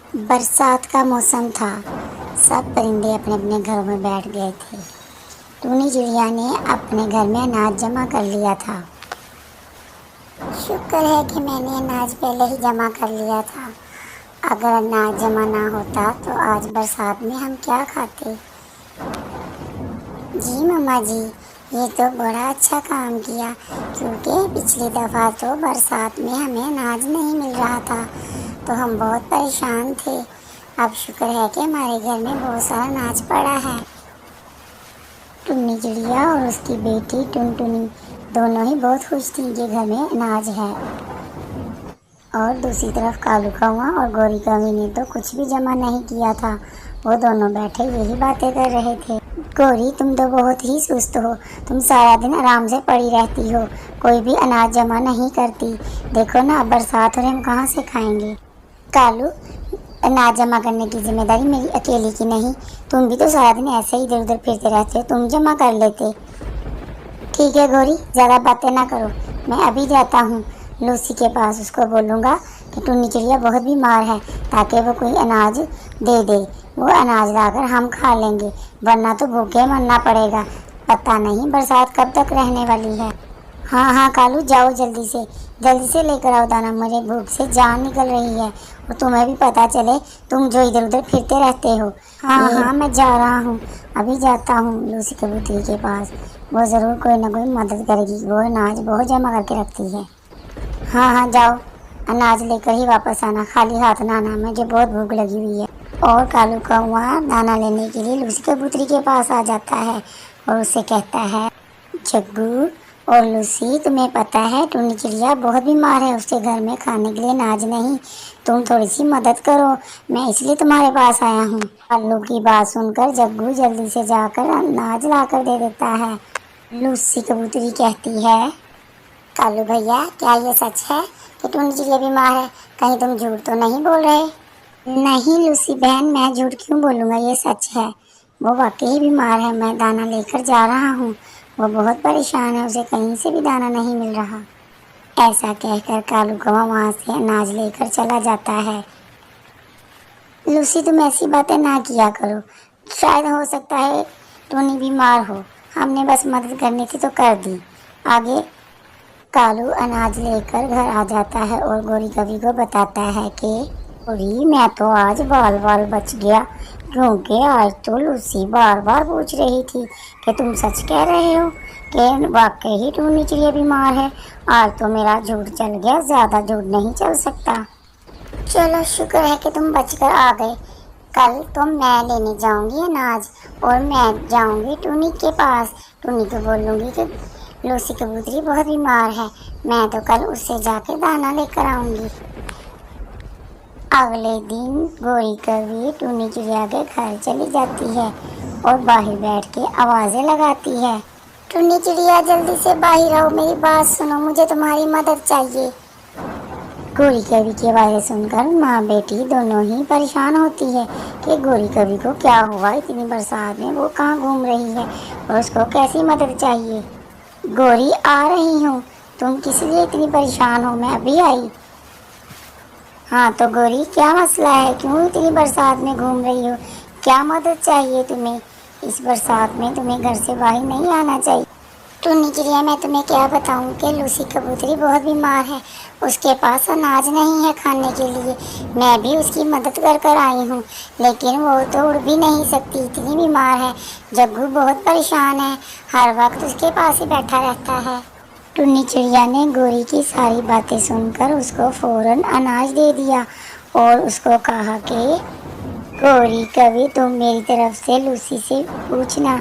बरसात का मौसम था। सब परिंदे अपने अपने घरों में बैठ गए थे। टूनी चिड़िया ने अपने घर में अनाज जमा कर लिया था। शुक्र है कि मैंने अनाज पहले ही जमा कर लिया था। अगर अनाज जमा ना होता तो आज बरसात में हम क्या खाते। जी मम्मा जी, ये तो बड़ा अच्छा काम किया, क्योंकि पिछली दफ़ा तो बरसात में हमें अनाज नहीं मिल रहा था, तो हम बहुत परेशान थे। अब शुक्र है कि हमारे घर में बहुत सारा अनाज पड़ा है। टुन्नी चिड़िया और उसकी बेटी टुनटुनी दोनों ही बहुत खुश थी कि घर में अनाज है। और दूसरी तरफ कालू कौवा और गोरी कौवी ने तो कुछ भी जमा नहीं किया था। वो दोनों बैठे यही बातें कर रहे थे। गोरी, तुम तो बहुत ही सुस्त हो। तुम सारा दिन आराम से पड़ी रहती हो, कोई भी अनाज जमा नहीं करती। देखो ना, बरसात हो रही, हम कहाँ से खाएंगे। कालू, अनाज जमा करने की जिम्मेदारी मेरी अकेली की नहीं। तुम भी तो सारा दिन ऐसे ही इधर उधर फिरते रहते हो, तुम जमा कर लेते। ठीक है गोरी, ज़्यादा बातें ना करो। मैं अभी जाता हूँ लूसी के पास। उसको बोलूँगा कि टुन्नी चिड़िया बहुत बीमार है, ताकि वो कोई अनाज दे दे। वो अनाज लाकर हम खा लेंगे, वरना तो भूखे मरना पड़ेगा। पता नहीं बरसात कब तक रहने वाली है। हाँ हाँ कालू, जाओ जल्दी से लेकर आओ दाना। मुझे भूख से जान निकल रही है, और तुम्हें भी पता चले, तुम जो इधर उधर फिरते रहते हो। हाँ हाँ, मैं जा रहा हूँ, अभी जाता हूँ लूसी कबूतरी के पास। वो ज़रूर कोई ना कोई मदद करेगी। वो अनाज बहुत जमा करके रखती है। हाँ हाँ जाओ, अनाज लेकर ही वापस आना, खाली हाथ ना आना, मुझे बहुत भूख लगी हुई है। और कालू कौवा दाना लेने के लिए लूसी कबूतरी के पास आ जाता है और उससे कहता है, जग्गू और लूसी, तुम्हें पता है टुन्नी चिड़िया बहुत बीमार है, उसके घर में खाने के लिए अनाज नहीं। तुम थोड़ी सी मदद करो, मैं इसलिए तुम्हारे पास आया हूँ। कालू की बात सुनकर जग्गू जल्दी से जाकर अनाज लाकर दे देता है। लूसी कबूतरी कहती है, कालू भैया, क्या ये सच है कि टुन्नी चिड़िया बीमार है? कहीं तुम झूठ तो नहीं बोल रहे? नहीं लूसी बहन, मैं झूठ क्यों बोलूँगा, ये सच है। वो वाकई बीमार है, मैं दाना लेकर जा रहा हूँ। वो बहुत परेशान है, उसे कहीं से भी दाना नहीं मिल रहा। ऐसा कहकर कालू कौवा वहाँ से अनाज लेकर चला जाता है। लूसी, तुम ऐसी बातें ना किया करो। शायद हो सकता है टुन्नी बीमार हो, हमने बस मदद करनी थी तो कर दी। आगे कालू अनाज लेकर घर आ जाता है और गोरी कवि को बताता है कि गोरी, मैं तो आज बाल बाल बच गया, क्योंकि आज तो लूसी बार बार पूछ रही थी कि तुम सच कह रहे हो कि वाकई ही टूनी चिड़िया बीमार है। आज तो मेरा झूठ चल गया, ज़्यादा झूठ नहीं चल सकता। चलो शुक्र है कि तुम बचकर आ गए। कल तो मैं लेने जाऊंगी अनाज, और मैं जाऊंगी टूनी के पास। टूनी को बोलूंगी कि लूसी कबूतरी बहुत बीमार है, मैं तो कल उससे जाकर दाना लेकर आऊंगी। अगले दिन गोरी कवि टूनी चिड़िया के घर चली जाती है और बाहर बैठ के आवाज़ें लगाती है। टूनी चिड़िया, जल्दी से बाहर आओ, मेरी बात सुनो, मुझे तुम्हारी मदद चाहिए। गोरी कवि की आवाज़ें सुनकर माँ बेटी दोनों ही परेशान होती है कि गोरी कवि को क्या हुआ, इतनी बरसात में वो कहाँ घूम रही है और उसको कैसी मदद चाहिए। गोरी, आ रही हूँ, तुम किस लिए इतनी परेशान हो, मैं अभी आई। हाँ तो गोरी, क्या मसला है, क्यों इतनी बरसात में घूम रही हो, क्या मदद चाहिए तुम्हें? इस बरसात में तुम्हें घर से बाहर नहीं आना चाहिए। टुन्नी चिड़िया, मैं तुम्हें क्या बताऊं कि लूसी कबूतरी बहुत बीमार है, उसके पास अनाज नहीं है खाने के लिए। मैं भी उसकी मदद कर कर आई हूँ, लेकिन वो तो उड़ भी नहीं सकती, इतनी बीमार है। जग्गू बहुत परेशान है, हर वक्त उसके पास ही बैठा रहता है। टुन्नी चिड़िया ने गोरी की सारी बातें सुनकर उसको फ़ौरन अनाज दे दिया और उसको कहा कि गोरी कवि, तुम मेरी तरफ से लूसी से पूछना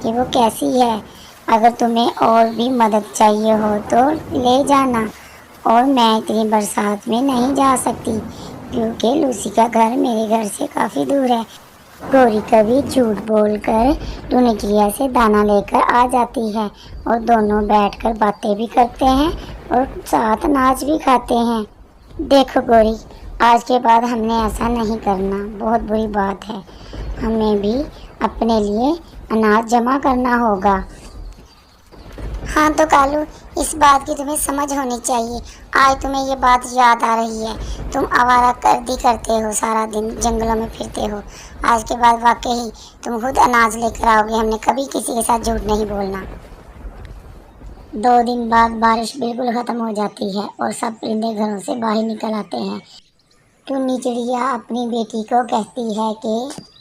कि वो कैसी है। अगर तुम्हें और भी मदद चाहिए हो तो ले जाना, और मैं इतनी बरसात में नहीं जा सकती, क्योंकि लूसी का घर मेरे घर से काफ़ी दूर है। गोरी कवि झूठ बोलकर टुन्नी चिड़िया से दाना लेकर आ जाती है और दोनों बैठकर बातें भी करते हैं और साथ अनाज भी खाते हैं। देखो गोरी, आज के बाद हमने ऐसा नहीं करना, बहुत बुरी बात है। हमें भी अपने लिए अनाज जमा करना होगा। हाँ तो कालू, इस बात की तुम्हें समझ होनी चाहिए। आज तुम्हें ये बात याद आ रही है। तुम आवारागर्दी करते हो, सारा दिन जंगलों में फिरते हो। आज के बाद वाकई तुम खुद अनाज लेकर आओगे। हमने कभी किसी के साथ झूठ नहीं बोलना। 2 दिन बाद बारिश बिल्कुल खत्म हो जाती है और सब परिंदे घरों से बाहर निकल आते हैं। टुन्नी चिड़िया अपनी बेटी को कहती है कि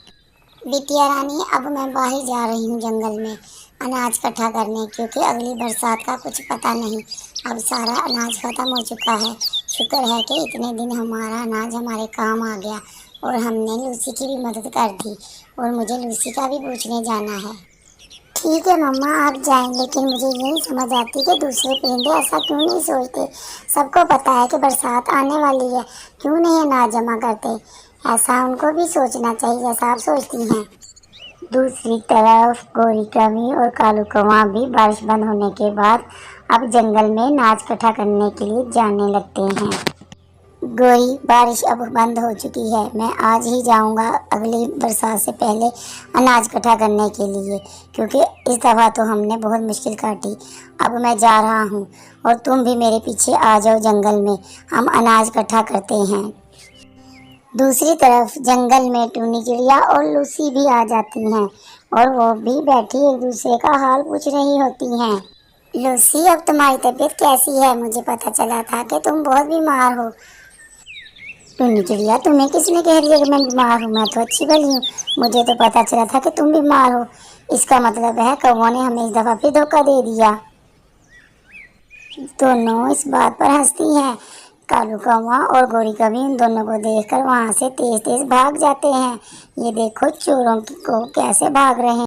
बिटिया रानी, अब मैं बाहर जा रही हूँ जंगल में अनाज इकट्ठा करने, क्योंकि अगली बरसात का कुछ पता नहीं। अब सारा अनाज खत्म हो चुका है। शुक्र है कि इतने दिन हमारा अनाज हमारे काम आ गया और हमने लूसी की भी मदद कर दी। और मुझे लूसी का भी पूछने जाना है। ठीक है मम्मा, आप जाएं, लेकिन मुझे ये नहीं समझ आती कि दूसरे परिंदे ऐसा क्यों नहीं सोचते। सबको पता है कि बरसात आने वाली है, क्यों नहीं अनाज जमा करते। ऐसा उनको भी सोचना चाहिए जैसा आप सोचती हैं। दूसरी तरफ गोरी कमी और कालू कौवा भी बारिश बंद होने के बाद अब जंगल में अनाज इकट्ठा करने के लिए जाने लगते हैं। गोरी, बारिश अब बंद हो चुकी है। मैं आज ही जाऊंगा अगली बरसात से पहले अनाज इकट्ठा करने के लिए, क्योंकि इस दफ़ा तो हमने बहुत मुश्किल काटी। अब मैं जा रहा हूँ और तुम भी मेरे पीछे आ जाओ जंगल में, हम अनाज इकट्ठा करते हैं। दूसरी तरफ जंगल में टूनी चिड़िया और लूसी भी आ जाती हैं और वो भी बैठी एक दूसरे का हाल पूछ रही होती हैं। लूसी, अब तुम्हारी तबीयत कैसी है? मुझे पता चला था कि तुम बहुत बीमार हो। टूनी चिड़िया, तुम्हें किसने कह दिया कि मैं बीमार हूँ? मैं तो अच्छी भली हूँ। मुझे तो पता चला था कि तुम बीमार हो। इसका मतलब है कौवों ने हमें इस दफ़ा फिर धोखा दे दिया। दोनों इस बात पर हंसती हैं। कालू कौवा और गोरी कभी उन दोनों को देखकर वहां से तेज तेज भाग जाते हैं। ये देखो चोरों को कैसे भाग रहे हैं।